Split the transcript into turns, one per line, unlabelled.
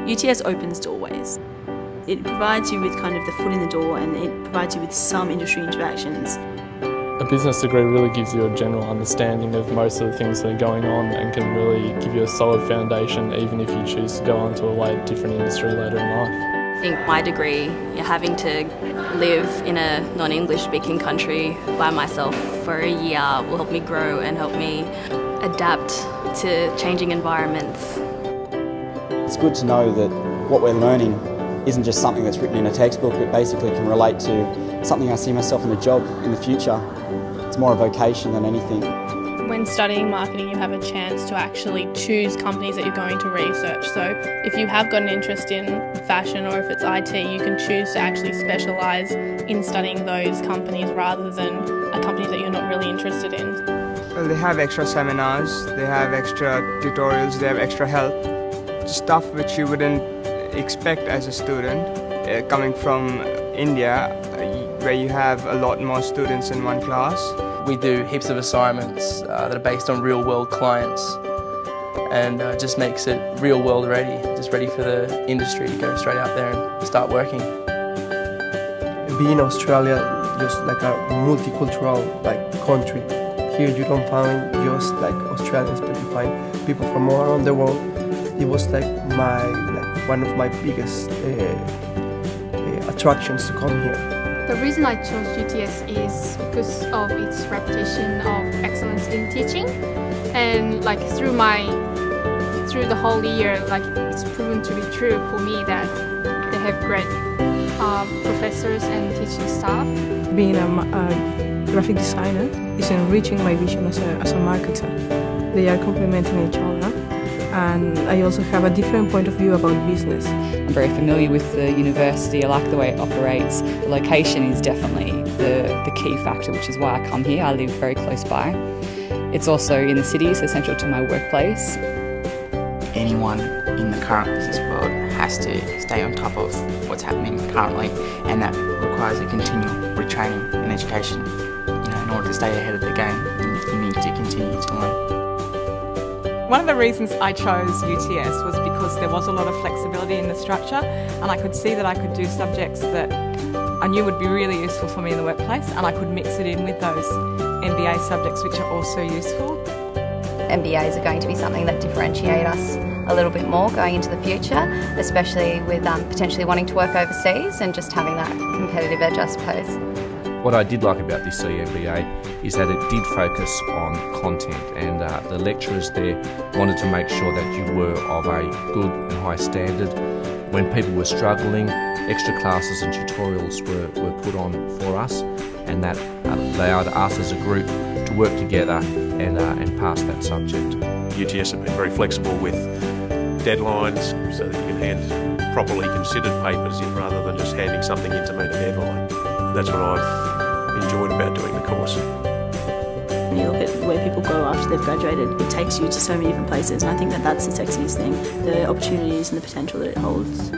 UTS opens doorways. It provides you with kind of the foot in the door, and it provides you with some industry interactions.
A business degree really gives you a general understanding of most of the things that are going on and can really give you a solid foundation even if you choose to go on to a different industry later in life.
I think my degree, having to live in a non-English speaking country by myself for a year will help me grow and help me adapt to changing environments.
It's good to know that what we're learning isn't just something that's written in a textbook, but basically can relate to something I see myself in a job in the future. It's more a vocation than anything.
When studying marketing, you have a chance to actually choose companies that you're going to research. So if you have got an interest in fashion or if it's IT, you can choose to actually specialise in studying those companies rather than a company that you're not really interested in.
Well, they have extra seminars, they have extra tutorials, they have extra help. Stuff which you wouldn't expect as a student coming from India, where you have a lot more students in one class.
We do heaps of assignments that are based on real world clients, and just makes it real world ready, just ready for the industry to go straight out there and start working.
Being in Australia, just like a multicultural country. Here you don't find just Australians, but you find people from all around the world. It was one of my biggest attractions to come here.
The reason I chose UTS is because of its reputation of excellence in teaching, and through the whole year, it's proven to be true for me that they have great professors and teaching staff.
Being a graphic designer is enriching my vision as a marketer. They are complementing each other, and I also have a different point of view about business.
I'm very familiar with the university, I like the way it operates. The location is definitely the key factor, which is why I come here. I live very close by. It's also in the city, so central to my workplace.
Anyone in the current business world has to stay on top of what's happening currently, and that requires a continual retraining and education. In order to stay ahead of the game, you need to continue to learn.
One of the reasons I chose UTS was because there was a lot of flexibility in the structure, and I could see that I could do subjects that I knew would be really useful for me in the workplace, and I could mix it in with those MBA subjects which are also useful.
MBAs are going to be something that differentiate us a little bit more going into the future, especially with potentially wanting to work overseas and just having that competitive edge, I suppose.
What I did like about this CMBA is that it did focus on content, and the lecturers there wanted to make sure that you were of a good and high standard. When people were struggling, extra classes and tutorials were put on for us, and that allowed us as a group to work together and pass that subject.
UTS have been very flexible with deadlines so that you can hand properly considered papers in rather than just handing something in to meet a deadline. That's what I've enjoyed about doing the course.
When you look at where people go after they've graduated, it takes you to so many different places, and I think that that's the sexiest thing, the opportunities and the potential that it holds.